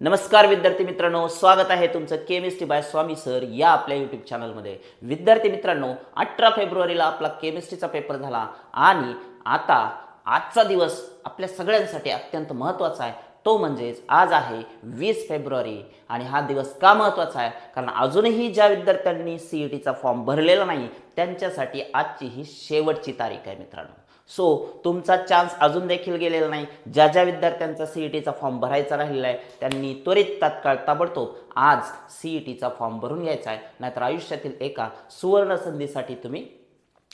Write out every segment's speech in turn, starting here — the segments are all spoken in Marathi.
नमस्कार विद्यार्थी मित्रांनो, स्वागत आहे तुमचं केमिस्ट्री बाय स्वामी सर या आपल्या यूट्यूब चॅनलमध्ये। विद्यार्थी मित्रांनो, 18 फेब्रुवारीला आपला केमिस्ट्रीचा पेपर झाला आणि आता आजचा दिवस आपल्या सगळ्यांसाठी अत्यंत महत्त्वाचा आहे। तो म्हणजेच आज आहे 20 फेब्रुवारी आणि हा दिवस का महत्त्वाचा आहे? कारण अजूनही ज्या विद्यार्थ्यांनी सीईटीचा फॉर्म भरलेला नाही त्यांच्यासाठी आजची ही शेवटची तारीख आहे मित्रांनो। सो तुमचा चान्स अजून देखील गेलेला नाही। ज्या ज्या विद्यार्थ्यांचा सीईटीचा फॉर्म भरायचा राहिलेला आहे त्यांनी त्वरित तात्काळ ताबडतोब आज सीईटीचा फॉर्म भरून घ्यायचा आहे, नाहीतर आयुष्यातील एका सुवर्ण संधीसाठी तुम्ही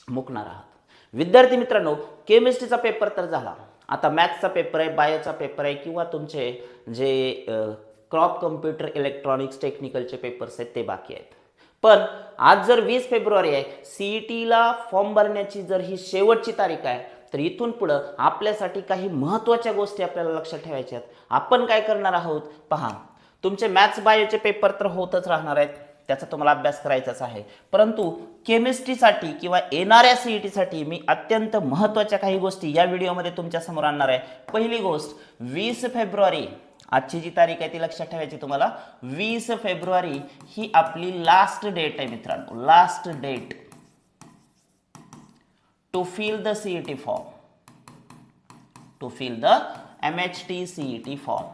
मुकणार आहात। विद्यार्थी मित्रांनो, केमिस्ट्रीचा पेपर तर झाला, आता मॅथ्सचा पेपर आहे, बायोचा पेपर आहे किंवा तुमचे जे क्रॉप कम्प्युटर इलेक्ट्रॉनिक्स टेक्निकलचे पेपर्स आहेत ते बाकी आहेत। पण आज जर 20 फेब्रुवारी आहे, सीईटीला फॉर्म भरण्याची जर ही शेवटची तारीख आहे, तर इथून पुढे आपल्यासाठी काही महत्त्वाच्या गोष्टी आपल्याला लक्षात ठेवायच्या आहेत। आपण काय करणार आहोत पहा, तुमचे मॅथ्स बायोचे पेपर तर होतच राहणार आहेत, त्याचा तुम्हाला अभ्यास करायचाच आहे, परंतु केमिस्ट्रीसाठी किंवा येणाऱ्या सीईटीसाठी मी अत्यंत महत्त्वाच्या काही गोष्टी या व्हिडिओमध्ये तुमच्या समोर आणणार आहे। पहिली गोष्ट, 20 फेब्रुवारी आजची जी तारीख आहे ती लक्षात ठेवायची तुम्हाला। 20 फेब्रुवारी ही आपली लास्ट डेट आहे मित्रांनो, last date to fill the CET form, to fill the MHT CET form.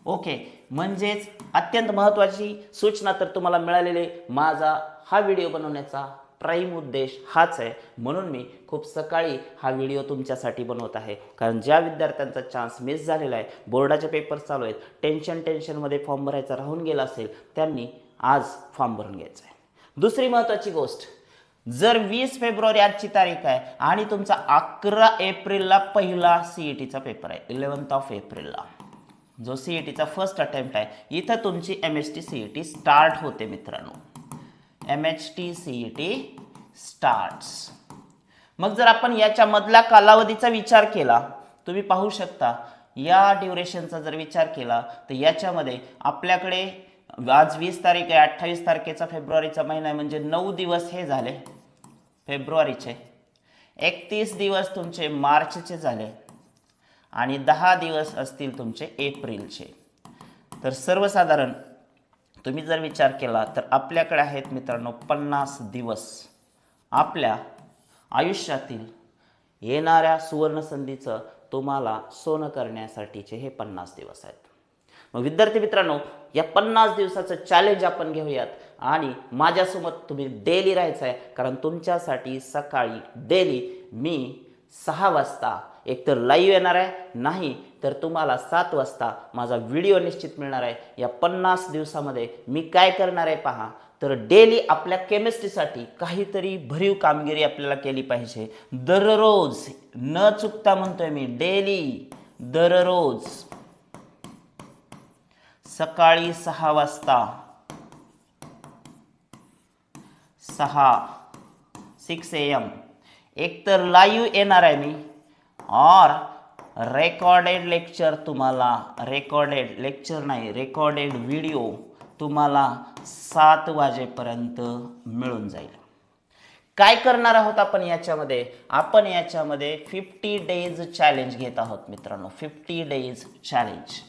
Okay, म्हणजेच अत्यंत महत्त्वाची सूचना तर तुम्हाला मिळालेली। माझा हा व्हिडिओ बनवण्याचा प्राइम उद्देश हाच आहे, म्हणून मी खूप सकाळी हा व्हिडिओ तुमच्यासाठी बनवत आहे। कारण ज्या विद्यार्थ्यांचा चान्स मिस झालेला आहे, बोर्डाचे पेपर चालू आहेत, टेन्शनमध्ये फॉर्म भरायचा राहून गेला असेल, त्यांनी आज फॉर्म भरून घ्यायचा आहे। दुसरी महत्त्वाची गोष्ट, जर 20 फेब्रुवारी आजची तारीख आहे आणि तुमचा 11 एप्रिलला पहिला सीईटीचा पेपर आहे, 11th एप्रिलला जो सीईटीचा फर्स्ट अटेम्प्ट आहे, इथं तुमची MHT सीईटी स्टार्ट होते मित्रांनो, MHT सीईटी स्टार्ट्स। मग जर आपण याच्या मधला कालावधीचा विचार केला, तुम्ही पाहू शकता या ड्युरेशनचा जर विचार केला तर याच्यामध्ये आपल्याकडे आज 20 तारीख आहे, 28 तारखेचा फेब्रुवारीचा महिना आहे, म्हणजे 9 दिवस हे झाले फेब्रुवारीचे, 31 दिवस तुमचे मार्चचे झाले आणि 10 दिवस असतील तुमचे एप्रिलचे। तर सर्वसाधारण तुम्ही जर विचार केला तर आपल्याकडे आहेत मित्रांनो 50 दिवस आपल्या आयुष्यातील येणाऱ्या सुवर्ण संधीचं तुम्हाला सोनं करण्यासाठीचे हे 50 दिवस आहेत। मग विद्यार्थी मित्रांनो, या 50 दिवसाचं चॅलेंज आपण घेऊयात आणि माझ्यासोबत तुम्ही डेली राहायचं आहे, कारण तुमच्यासाठी सकाळी डेली मी 6 वाजता एकतर लाईव्ह येणार आहे, नाही तर तुम्हाला 7 वाजता माझा व्हिडिओ निश्चित मिळणार आहे। या 50 दिवसामध्ये मी काय करणार आहे पहा, तर डेली आपल्या केमिस्ट्रीसाठी काहीतरी भरीव कामगिरी आपल्याला केली पाहिजे। दररोज न चुकता म्हणतोय मी, डेली दररोज सकाळी 6 वाजता 6 AM एकतर लाईव्ह येणार आहे मी, और रेकॉर्डेड लेक्चर तुम्हाला, रेकॉर्डेड लेक्चर नाही, रेकॉर्डेड व्हिडिओ तुम्हाला 7 वाजेपर्यंत मिळून जाईल। काय करणार आहोत आपण याच्यामध्ये? आपण याच्यामध्ये 50 डेज चॅलेंज घेत आहोत मित्रांनो, 50 डेज चॅलेंज।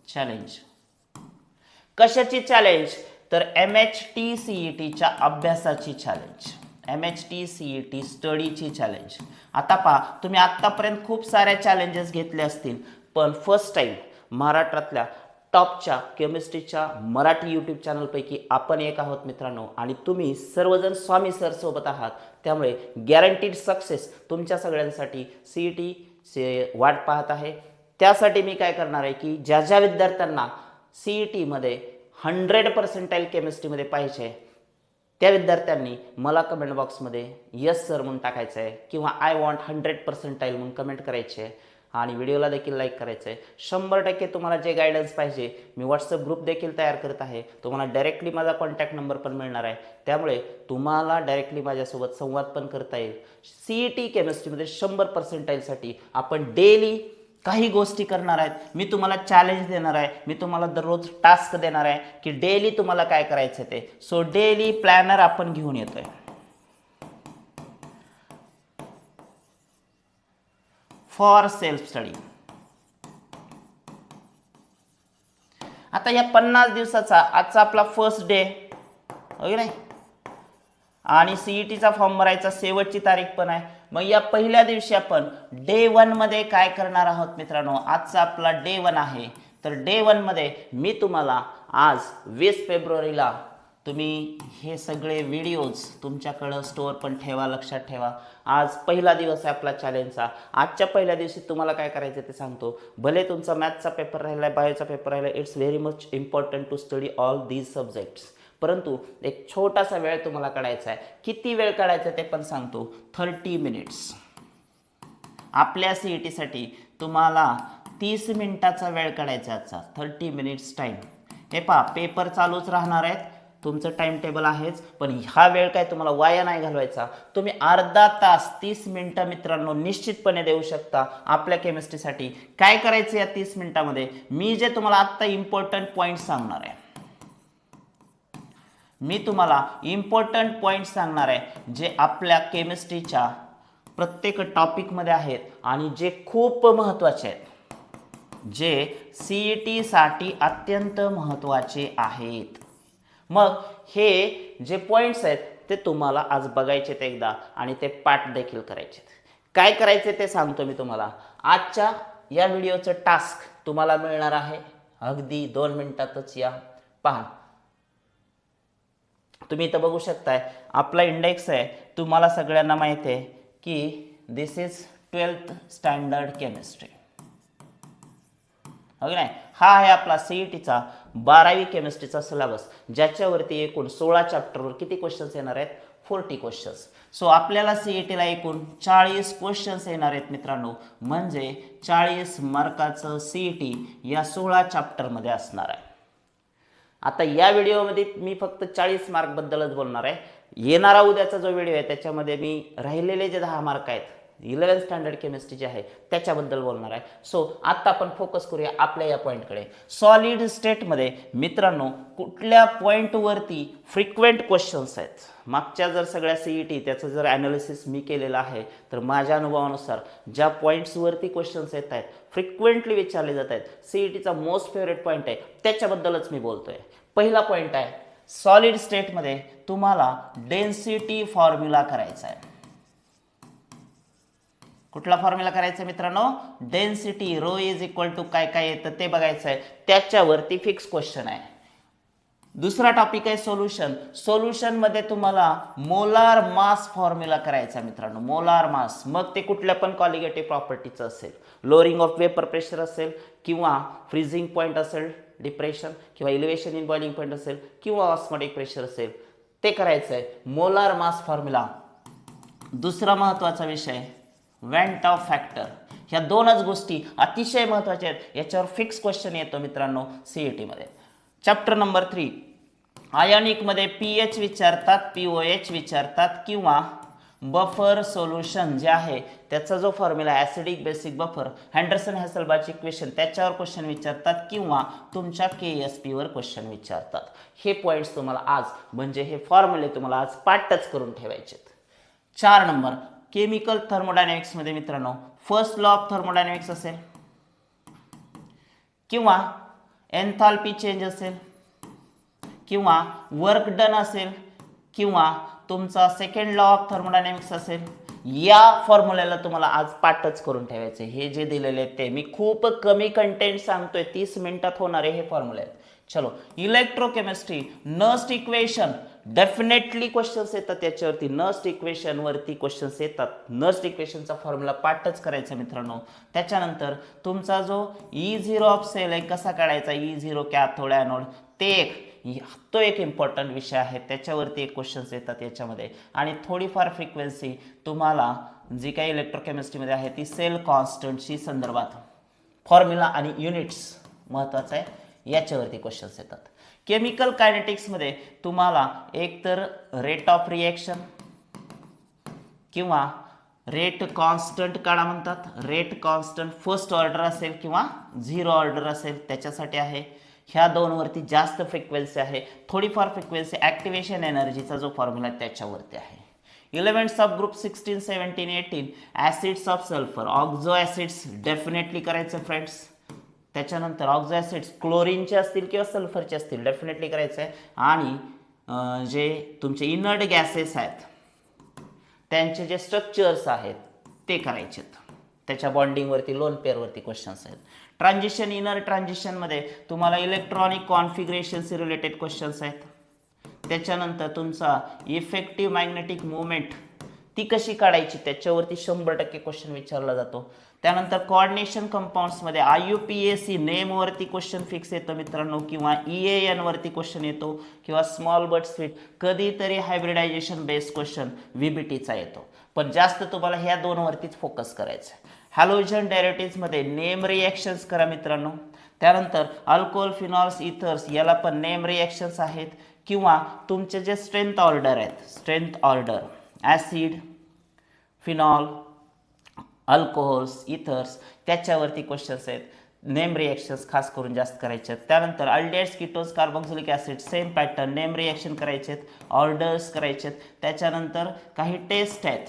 चॅलेंज कशाची चॅलेंज? तर MHT सीईटीच्या अभ्यासाची चॅलेंज, MHT सीईटी स्टडीची चॅलेंज। आता पहा, तुम्ही आतापर्यंत खूप साऱ्या चॅलेंजेस घेतले असतील, पण फर्स्ट टाइम महाराष्ट्रातल्या टॉपच्या केमिस्ट्रीच्या मराठी यूट्यूब चॅनलपैकी आपण एक आहोत मित्रांनो, आणि तुम्ही सर्वजण स्वामी सर सोबत आहात, त्यामुळे गॅरंटीड सक्सेस तुमच्या सगळ्यांसाठी सीईटी वाट पाहत आहे। त्यासाठी मी काय करणार आहे की ज्या ज्या विद्यार्थ्यांना सीईटीमध्ये 100% केमिस्ट्रीमध्ये पाहिजे त्या विद्यार्थ्यांनी मला कमेंट बॉक्समध्ये यस सर म्हणून टाकायचं आहे किंवा आय वॉन्ट 100% म्हणून कमेंट करायचे आहे आणि व्हिडिओला देखील लाईक करायचं आहे। 100% तुम्हाला जे गायडन्स पाहिजे, मी व्हॉट्सअप ग्रुप देखील तयार करत आहे, तुम्हाला डायरेक्टली माझा कॉन्टॅक्ट नंबर पण मिळणार आहे, त्यामुळे तुम्हाला डायरेक्टली माझ्यासोबत संवाद पण करता येईल। सीईटी केमिस्ट्रीमध्ये 100% साठी आपण डेली काही गोष्टी करणार आहेत, मी तुम्हाला चॅलेंज देणार आहे, मी तुम्हाला दररोज टास्क देणार आहे की डेली तुम्हाला काय करायचं ते। सो डेली प्लॅनर आपण घेऊन येतोय। फॉर सेल्फ स्टडी, आता या 50 दिवसाचा आजचा आपला फर्स्ट डे ओके नाही, आणि सीईटीचा फॉर्म भरायचा शेवटची तारीख पण आहे. मग या पहिल्या दिवशी आपण डे 1 मध्ये काय करणार आहोत मित्रांनो, आजचा आपला डे 1 आहे. तर डे 1 मध्ये मी तुम्हाला आज 20 फेब्रुवारीला तुम्ही हे सगळे व्हिडिओज तुमच्याकडं स्टोअर पण ठेवा, लक्षात ठेवा. आज पहिला दिवस आहे आपला चॅलेंजचा. आजच्या पहिल्या दिवशी तुम्हाला काय करायचं ते सांगतो. भले तुमचा मॅथ्सचा पेपर राहिला आहे, बायोचा पेपर राहिला, it's very much important to study all these subjects. परंतु एक छोटासा वेळ तुम्हाला काढायचा आहे. किती वेळ काढायचा ते पण सांगतो. 30 मिनिट्स. आपल्या सीईटीसाठी तुम्हाला 30 मिनिटाचा वेळ काढायचा आजचा. 30 मिनिट्स टाईम. हे पहा, पेपर चालूच राहणार आहेत, तुमचं टाइम टेबल आहेच, पण हा वेळ काय तुम्हाला वाया नाही घालवायचा. तुम्ही अर्धा तास 30 मिनिटं मित्रांनो निश्चितपणे देऊ शकता आपल्या केमिस्ट्रीसाठी. काय करायचं या 30 मिनिटामध्ये, मी जे तुम्हाला आत्ता इम्पॉर्टंट पॉईंट सांगणार आहे, मी तुम्हाला इम्पॉर्टंट पॉईंट सांगणार आहे जे आपल्या केमिस्ट्रीच्या प्रत्येक टॉपिकमध्ये आहेत आणि जे खूप महत्त्वाचे आहेत, जे सीईटीसाठी अत्यंत महत्त्वाचे आहेत. मग हे जे पॉईंट्स आहेत ते तुम्हाला आज बघायचे आहेत एकदा, आणि ते पाठ देखील करायचे. काय करायचे ते सांगतो मी तुम्हाला. आजच्या या व्हिडिओचं टास्क तुम्हाला मिळणार आहे अगदी 2 मिनिटातच. या पहा, तुम्ही इथं बघू शकताय आपला इंडेक्स आहे. तुम्हाला सगळ्यांना माहिती आहे की this is 12th standard chemistry. Okay नाही, हा आहे आपला सीईटीचा 12वी केमिस्ट्रीचा सिलेबस, ज्याच्यावरती एकूण 16 चॅप्टरवर किती क्वेश्चन्स येणार आहेत, 40 क्वेश्चन्स. सो आपल्याला सीईटीला एकूण 40 क्वेश्चन्स येणार आहेत मित्रांनो. म्हणजे 40 मार्काचं सीईटी या 16 चॅप्टरमध्ये असणार आहे. आता या व्हिडिओमध्ये मी फक्त 40 मार्कबद्दलच बोलणार आहे. येणारा उद्याचा जो व्हिडिओ आहे त्याच्यामध्ये मी राहिलेले जे 10 मार्क आहेत 11th स्टँडर्ड केमिस्ट्री जे आहे त्याच्याबद्दल बोलणार आहे. सो आता आपण फोकस करूया आपल्या या पॉईंटकडे. सॉलिड स्टेटमध्ये मित्रांनो कुठल्या पॉईंटवरती फ्रिक्वेंट क्वेश्चन्स आहेत. मागच्या जर सगळ्या सीईटी त्याचं जर ॲनालिसिस मी केलेलं आहे, तर माझ्या अनुभवानुसार ज्या पॉईंट्सवरती क्वेश्चन्स येत आहेत, फ्रिक्वेंटली विचारले जात आहेत, सीईटीचा मोस्ट फेवरेट पॉईंट आहे, त्याच्याबद्दलच मी बोलतोय. पहिला पॉईंट आहे, सॉलिड स्टेटमध्ये तुम्हाला डेन्सिटी फॉर्म्युला करायचा आहे. कुठला फॉर्म्युला करायचा मित्रांनो, density. Rho is equal to काय काय येतं ते बघायचं आहे, त्याच्यावरती फिक्स क्वेश्चन आहे. दुसरा टॉपिक आहे सोल्युशन. सोल्युशन मध्ये तुम्हाला मोलार मास फॉर्म्युला करायचा मित्रांनो, मोलार मास. मग ते कुठल्या पण कॉलिगेटिव्ह प्रॉपर्टीचं असेल, लोअरिंग ऑफ वेपर प्रेशर असेल, किंवा फ्रीजिंग पॉईंट असेल डिप्रेशन, किंवा इलिव्हेशन इन बॉइलिंग पॉईंट असेल, किंवा ऑस्मोटिक प्रेशर असेल, ते करायचं आहे. Molar mass formula. दुसरा महत्त्वाचा विषय वेंट ऑफ फॅक्टर. ह्या दोनच गोष्टी अतिशय महत्त्वाच्या आहेत, याच्यावर फिक्स क्वेश्चन येतो मित्रांनो सीईटीमध्ये. चॅप्टर नंबर 3 आयोनिकमध्ये पीएच विचारतात, पीओएच विचारतात, किंवा बफर सोल्युशन जे आहे त्याचा जो formula acidic basic buffer, Henderson Hasselbalch equation, त्याच्यावर क्वेश्चन विचारतात, किंवा तुमच्या केएसपीवर क्वेश्चन विचारतात. हे पॉईंट्स तुम्हाला आज, म्हणजे हे फॉर्म्युले तुम्हाला आज पाठच करून ठेवायचे. 4 नंबर केमिकल थर्मोडायनॅमिक्समध्ये मित्रांनो फर्स्ट लॉ ऑफ थर्मोडायनॅमिक्स असेल, किंवा एन्थाल्पी चेंज असेल, किंवा वर्क डन असेल, किंवा तुमचा सेकंड लॉ ऑफ थर्मोडायनॅमिक्स असेल. या फॉर्म्युल्याला तुम्हाला आज पाठच करून ठेवायचे. हे जे दिलेले आहेत ते मी खूप कमी कंटेंट सांगतोय, 30 मिनिटात होणारे हे फॉर्म्युले आहेत. चलो, electrochemistry Nernst equation, definitely questions येतात त्याच्यावरती. नस्ट इक्वेशन वरती क्वेश्चन्स येतात. नस्ट इक्वेशनचा फॉर्म्युला पाठच करायचा मित्रांनो. त्याच्यानंतर तुमचा जो E0 ऑफ सेल आहे कसा काढायचा, E0 कॅथोड ॲनोड, तो एक इम्पॉर्टंट विषय आहे, त्याच्यावरती एक क्वेश्चन्स येतात याच्यामध्ये. आणि थोडीफार फ्रिक्वेन्सी तुम्हाला जी काही इलेक्ट्रोकेमिस्ट्रीमध्ये आहे ती सेल कॉन्स्टंटशी संदर्भात फॉर्म्युला आणि युनिट्स महत्त्वाचं आहे, याच्यावरती क्वेश्चन्स येतात. केमिकल कायनेटिक्समध्ये तुम्हाला एकतर रेट ऑफ रिएक्शन किंवा रेट कॉन्स्टंट काढा म्हणतात. रेट कॉन्स्टंट फर्स्ट ऑर्डर असेल किंवा 0 ऑर्डर असेल त्याच्यासाठी आहे. ह्या दोनवरती जास्त फ्रिक्वेन्सी आहे. थोडीफार फ्रिक्वेन्सी ॲक्टिवेशन एनर्जीचा जो फॉर्म्युला त्याच्यावरती आहे. Elements of group 16, 17, 18 acids of sulphur, ऑक्झो acids definitely करायचं फ्रेंड्स. त्याच्यानंतर ऑक्झॅसिड्स क्लोरीनचे असतील किंवा सल्फरचे असतील डेफिनेटली करायचं आहे. आणि जे तुमचे इनर्ट गॅसेस आहेत त्यांचे जे स्ट्रक्चर्स आहेत ते करायचे आहेत. त्याच्या बॉन्डिंगवरती लोन पेअरवरती क्वेश्चन्स आहेत. ट्रान्झिशन इनर ट्रान्झिशनमध्ये तुम्हाला इलेक्ट्रॉनिक कॉन्फिगरेशनशी रिलेटेड क्वेश्चन्स आहेत. त्याच्यानंतर तुमचा इफेक्टिव्ह मॅग्नेटिक मुवमेंट ती कशी काढायची त्याच्यावरती 100% क्वेश्चन विचारला जातो. त्यानंतर कोऑर्डिनेशन कंपाऊंड्समध्ये IUPAC नेमवरती क्वेश्चन फिक्स येतो मित्रांनो, किंवा EAN वरती क्वेश्चन येतो, किंवा स्मॉल बट स्वीट कधीतरी हायब्रिडायझेशन बेस्ड क्वेश्चन VBTचा येतो. पण जास्त तुम्हाला ह्या दोनवरतीच फोकस करायचं आहे. हॅलोजन डेरिव्हेटिव्हमध्ये नेम रिॲक्शन्स करा मित्रांनो. त्यानंतर अल्कोहोल फिनॉल्स इथर्स याला पण नेम रिॲक्शन्स आहेत, किंवा तुमचे जे स्ट्रेंथ ऑर्डर आहेत, strength order acid, phenol, alcohols, ethers त्याच्यावरती क्वेश्चन्स आहेत. नेम रिॲक्शन्स खास करून जास्त करायचे आहेत. त्यानंतर aldehydes, ketones, carboxylic acid same pattern name reaction करायचे आहेत, ऑर्डर्स करायचे आहेत. त्याच्यानंतर काही टेस्ट आहेत,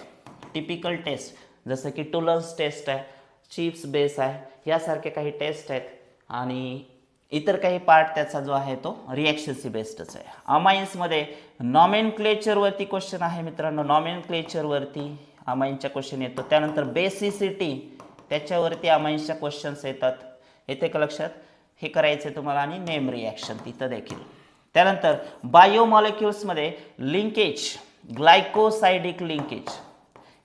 टिपिकल टेस्ट जसं की टुलन्स टेस्ट आहे, चिप्स बेस आहे, यासारखे काही टेस्ट आहेत. आणि इतर काही पार्ट त्याचा जो आहे तो रिॲक्शन्सी बेस्डच आहे. अमाइन्समध्ये नॉमेनक्लेचरवरती क्वेश्चन आहे मित्रांनो, नॉमेनक्लेचरवरती अमाइन्सचा क्वेश्चन येतो. त्यानंतर बेसिसिटी त्याच्यावरती अमाइन्सच्या क्वेश्चन्स येतात. येते का लक्षात? हे करायचं तुम्हाला. आणि नेम रिॲक्शन तिथं देखील. त्यानंतर बायोमॉलिक्युल्समध्ये लिंकेज, ग्लायकोसायडिक लिंकेज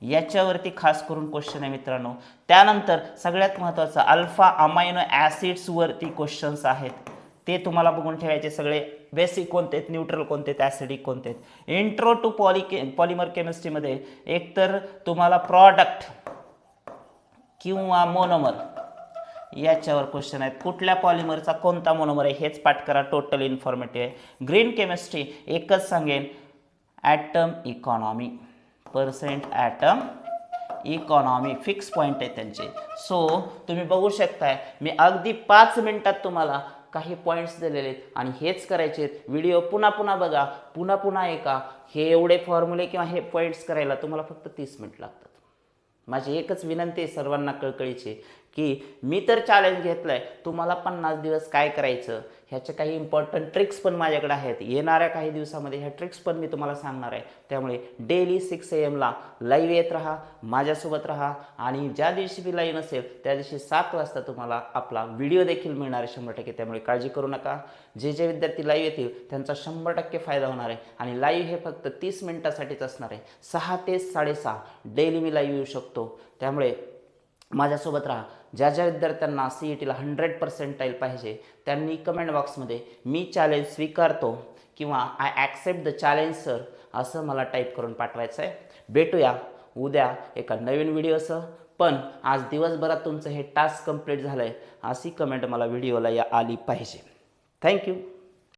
याच्यावरती खास करून क्वेश्चन आहे मित्रांनो. त्यानंतर सगळ्यात महत्त्वाचं अल्फा अमायनो ॲसिड्सवरती क्वेश्चन्स आहेत. ते तुम्हाला बघून ठेवायचे. सगळे बेसिक कोणते आहेत, न्यूट्रल कोणते आहेत, ॲसिडिक कोणते आहेत. इंट्रो टू पॉलिमर केमिस्ट्रीमध्ये एकतर तुम्हाला प्रॉडक्ट किंवा मोनोमर याच्यावर क्वेश्चन आहेत. कुठल्या पॉलिमरचा कोणता मोनोमर आहे हेच पाठ करा, टोटल इन्फॉर्मेटिव्ह आहे. ग्रीन केमिस्ट्री एकच सांगेन, atom economy, percent atom economy fix point आहे त्यांचे. सो तुम्ही बघू शकताय मी अगदी 5 मिनिटात तुम्हाला काही पॉईंट्स दिलेले आहेत आणि हेच करायचे आहेत. व्हिडिओ पुन्हा पुन्हा बघा, पुन्हा पुन्हा ऐका. हे एवढे फॉर्म्युले किंवा हे पॉईंट्स करायला तुम्हाला फक्त 30 मिनिट लागतात. माझी एकच विनंती आहे सर्वांना कळकळीची की मी तर चॅलेंज घेतलंय, तुम्हाला 50 दिवस काय करायचं ह्याचे काही इम्पॉर्टंट ट्रिक्स पण माझ्याकडे आहेत. येणाऱ्या काही दिवसामध्ये ह्या ट्रिक्स पण मी तुम्हाला सांगणार आहे. त्यामुळे डेली 6 AM ला लाईव्ह येत राहा, माझ्यासोबत राहा. आणि ज्या दिवशी मी लाईव्ह नसेल त्या दिवशी 7 वाजता तुम्हाला आपला व्हिडिओ देखील मिळणार आहे 100%. त्यामुळे काळजी करू नका. जे विद्यार्थी लाईव्ह येतील त्यांचा 100% फायदा होणार आहे. आणि लाईव्ह हे फक्त 30 मिनिटासाठीच असणार आहे. 6 ते 6:30 डेली मी लाईव्ह येऊ शकतो. त्यामुळे माझ्यासोबत राहा. ज्या विद्यार्थ्यांना CETला 100 पर्सेंटाईल पाहिजे त्यांनी कमेंट बॉक्समध्ये मी चॅलेंज स्वीकारतो किंवा I accept the challenge sir असं मला टाईप करून पाठवायचं आहे. भेटूया उद्या एका नवीन व्हिडिओसह. पण आज दिवसभरात तुमचं हे टास्क कंप्लीट झालं आहे अशी कमेंट मला व्हिडिओला आली पाहिजे. थँक्यू.